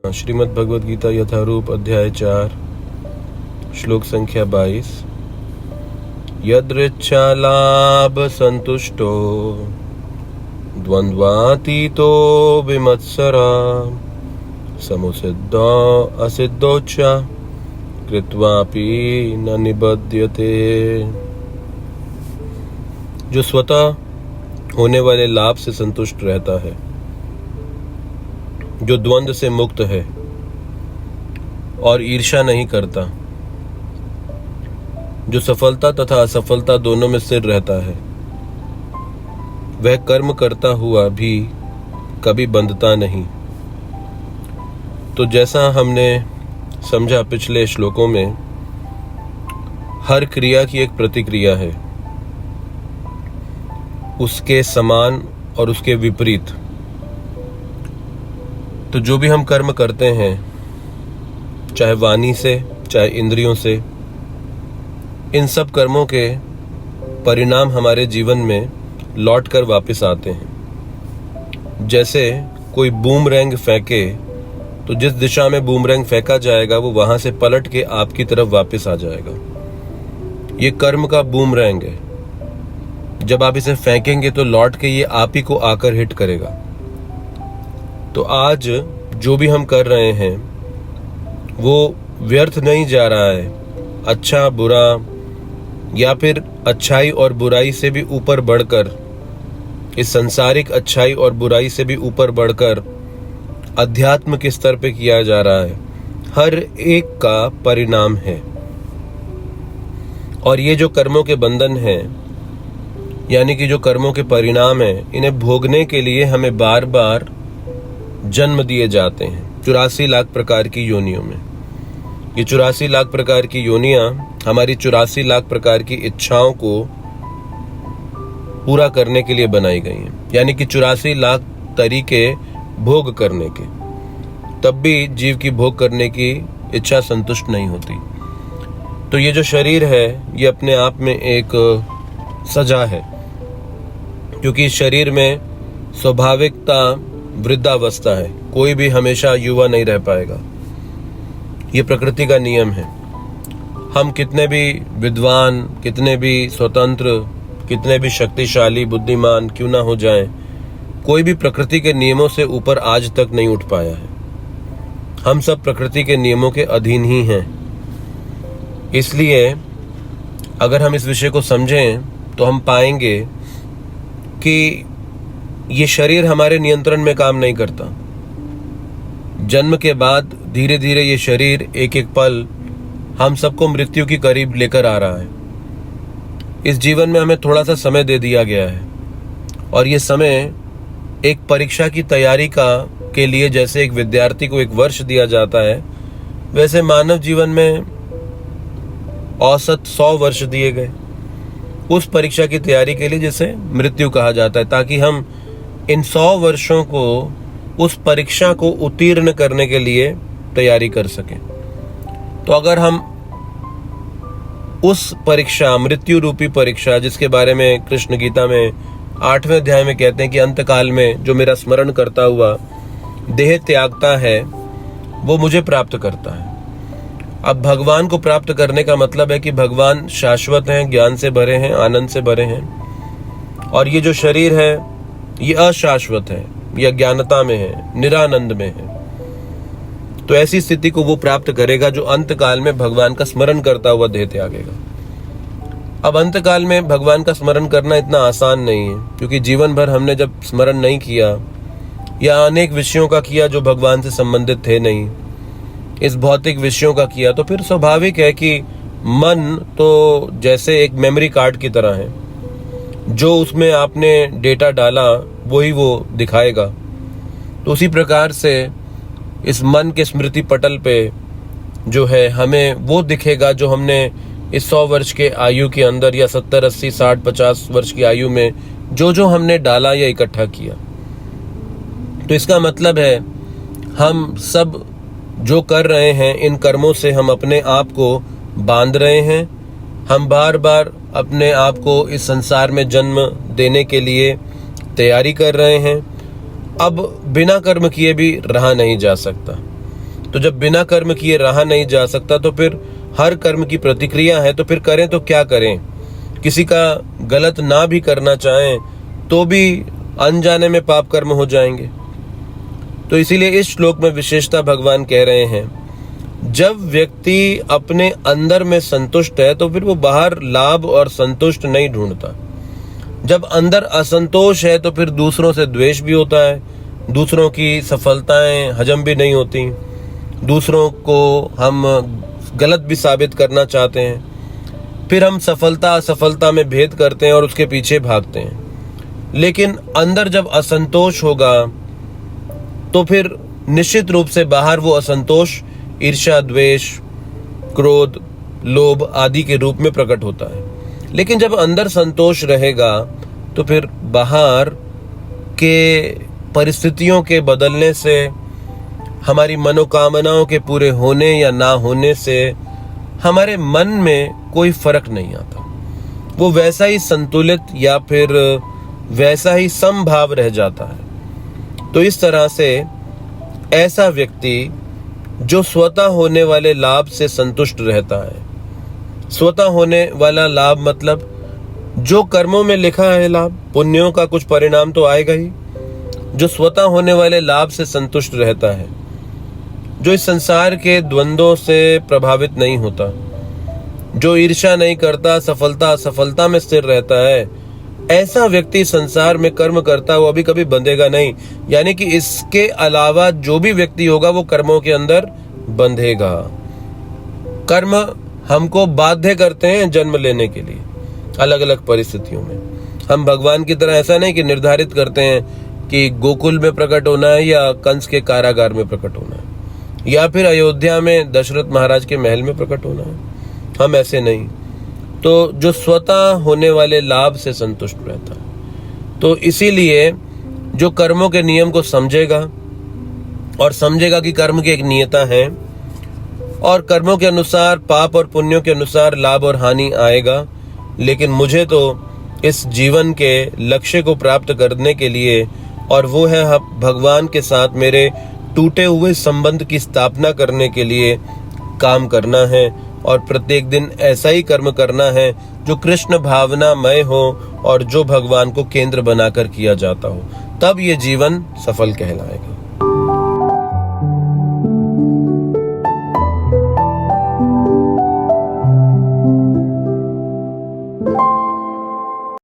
श्रीमद् भगवद गीता यथारूप अध्याय 4 श्लोक संख्या 22। यदृच्छा लाभ संतुष्टो द्वंद्वातीतो विमत्सरा समुसिद्धो असिद्धोच्च कृत्वापि न निबध्यते। जो स्वतः होने वाले लाभ से संतुष्ट रहता है, जो द्वंद्व से मुक्त है और ईर्ष्या नहीं करता, जो सफलता तथा असफलता दोनों में स्थिर रहता है, वह कर्म करता हुआ भी कभी बंधता नहीं। तो जैसा हमने समझा पिछले श्लोकों में, हर क्रिया की एक प्रतिक्रिया है, उसके समान और उसके विपरीत। तो जो भी हम कर्म करते हैं, चाहे वाणी से चाहे इंद्रियों से, इन सब कर्मों के परिणाम हमारे जीवन में लौट कर वापस आते हैं। जैसे कोई बूमरैंग फेंके तो जिस दिशा में बूमरैंग फेंका जाएगा वो वहां से पलट के आपकी तरफ वापस आ जाएगा। ये कर्म का बूमरैंग है। जब आप इसे फेंकेंगे तो लौट के ये आप ही को आकर हिट करेगा। तो आज जो भी हम कर रहे हैं वो व्यर्थ नहीं जा रहा है। अच्छा बुरा या फिर अच्छाई और बुराई से भी ऊपर बढ़कर, इस संसारिक अच्छाई और बुराई से भी ऊपर बढ़कर अध्यात्म के स्तर पे किया जा रहा है। हर एक का परिणाम है। और ये जो कर्मों के बंधन हैं, यानी कि जो कर्मों के परिणाम हैं, इन्हें भोगने के लिए हमें बार बार जन्म दिए जाते हैं 84 लाख प्रकार की योनियों में। ये 84 लाख प्रकार की योनियां हमारी 84 लाख प्रकार की इच्छाओं को पूरा करने के लिए बनाई गई हैं। यानी कि 84 लाख तरीके भोग करने के, तब भी जीव की भोग करने की इच्छा संतुष्ट नहीं होती। तो ये जो शरीर है, ये अपने आप में एक सजा है, क्योंकि इस शरीर में स्वाभाविकता वृद्धावस्था है। कोई भी हमेशा युवा नहीं रह पाएगा। ये प्रकृति का नियम है। हम कितने भी विद्वान, कितने भी स्वतंत्र, कितने भी शक्तिशाली, बुद्धिमान क्यों ना हो जाएं, कोई भी प्रकृति के नियमों से ऊपर आज तक नहीं उठ पाया है। हम सब प्रकृति के नियमों के अधीन ही हैं। इसलिए अगर हम इस विषय को समझें तो हम पाएंगे कि ये शरीर हमारे नियंत्रण में काम नहीं करता। जन्म के बाद धीरे धीरे ये शरीर एक एक पल हम सबको मृत्यु की करीब लेकर आ रहा है। इस जीवन में हमें थोड़ा सा समय दे दिया गया है, और ये समय एक परीक्षा की तैयारी के लिए जैसे एक विद्यार्थी को 1 वर्ष दिया जाता है, वैसे मानव जीवन में औसत 100 वर्ष दिए गए उस परीक्षा की तैयारी के लिए, जिसे मृत्यु कहा जाता है, ताकि हम इन 100 वर्षों को, उस परीक्षा को उत्तीर्ण करने के लिए तैयारी कर सकें। तो अगर हम उस परीक्षा, मृत्यु रूपी परीक्षा, जिसके बारे में कृष्ण गीता में 8वें अध्याय में कहते हैं कि अंतकाल में जो मेरा स्मरण करता हुआ देह त्यागता है वो मुझे प्राप्त करता है। अब भगवान को प्राप्त करने का मतलब है कि भगवान शाश्वत हैं, ज्ञान से भरे हैं, आनंद से भरे हैं, और ये जो शरीर है ये अशाश्वत है, यह ज्ञानता में है, निरानंद में है। तो ऐसी स्थिति को वो प्राप्त करेगा जो अंतकाल में भगवान का स्मरण करता हुआ देह त्यागेगा। अब अंतकाल में भगवान का स्मरण करना इतना आसान नहीं है, क्योंकि जीवन भर हमने जब स्मरण नहीं किया या अनेक विषयों का किया जो भगवान से संबंधित थे नहीं, इस भौतिक विषयों का किया, तो फिर स्वाभाविक है कि मन तो जैसे एक मेमोरी कार्ड की तरह है। जो उसमें आपने डेटा डाला वही वो दिखाएगा। तो उसी प्रकार से इस मन के स्मृति पटल पे जो है, हमें वो दिखेगा जो हमने इस 100 वर्ष के आयु के अंदर, या 70, 80, 60, 50 वर्ष की आयु में जो हमने डाला या इकट्ठा किया। तो इसका मतलब है हम सब जो कर रहे हैं, इन कर्मों से हम अपने आप को बांध रहे हैं। हम बार बार अपने आप को इस संसार में जन्म देने के लिए तैयारी कर रहे हैं। अब बिना कर्म किए भी रहा नहीं जा सकता। तो जब बिना कर्म किए रहा नहीं जा सकता तो फिर हर कर्म की प्रतिक्रिया है, तो फिर करें तो क्या करें। किसी का गलत ना भी करना चाहें तो भी अनजाने में पाप कर्म हो जाएंगे। तो इसीलिए इस श्लोक में विशेषता भगवान कह रहे हैं, जब व्यक्ति अपने अंदर में संतुष्ट है तो फिर वो बाहर लाभ और संतुष्ट नहीं ढूंढता। जब अंदर असंतोष है तो फिर दूसरों से द्वेष भी होता है, दूसरों की सफलताएं हजम भी नहीं होती, दूसरों को हम गलत भी साबित करना चाहते हैं, फिर हम सफलता असफलता में भेद करते हैं और उसके पीछे भागते हैं। लेकिन अंदर जब असंतोष होगा तो फिर निश्चित रूप से बाहर वो असंतोष ईर्ष्या, द्वेष, क्रोध, लोभ आदि के रूप में प्रकट होता है। लेकिन जब अंदर संतोष रहेगा तो फिर बाहर के परिस्थितियों के बदलने से, हमारी मनोकामनाओं के पूरे होने या ना होने से हमारे मन में कोई फर्क नहीं आता। वो वैसा ही संतुलित या फिर वैसा ही समभाव रह जाता है। तो इस तरह से ऐसा व्यक्ति जो स्वतः होने वाले लाभ से संतुष्ट रहता है, स्वतः होने वाला लाभ मतलब जो कर्मों में लिखा है लाभ, पुण्यों का कुछ परिणाम तो आएगा ही, जो स्वतः होने वाले लाभ से संतुष्ट रहता है, जो इस संसार के द्वंद्वों से प्रभावित नहीं होता, जो ईर्ष्या नहीं करता, सफलता असफलता में स्थिर रहता है, ऐसा व्यक्ति संसार में कर्म करता हुआ भी कभी बंधेगा नहीं। यानी कि इसके अलावा जो भी व्यक्ति होगा वो कर्मों के अंदर बंधेगा। कर्म हमको बाध्य करते हैं जन्म लेने के लिए अलग अलग परिस्थितियों में। हम भगवान की तरह ऐसा नहीं कि निर्धारित करते हैं कि गोकुल में प्रकट होना है या कंस के कारागार में प्रकट होना है या फिर अयोध्या में दशरथ महाराज के महल में प्रकट होना है। हम ऐसे नहीं। तो जो स्वतः होने वाले लाभ से संतुष्ट रहता है, तो इसीलिए जो कर्मों के नियम को समझेगा और समझेगा कि कर्म की एक नियता है और कर्मों के अनुसार, पाप और पुण्यों के अनुसार लाभ और हानि आएगा, लेकिन मुझे तो इस जीवन के लक्ष्य को प्राप्त करने के लिए, और वो है भगवान के साथ मेरे टूटे हुए संबंध की स्थापना करने के लिए काम करना है और प्रत्येक दिन ऐसा ही कर्म करना है जो कृष्ण भावनामय हो और जो भगवान को केंद्र बनाकर किया जाता हो। तब ये जीवन सफल कहलाएगा।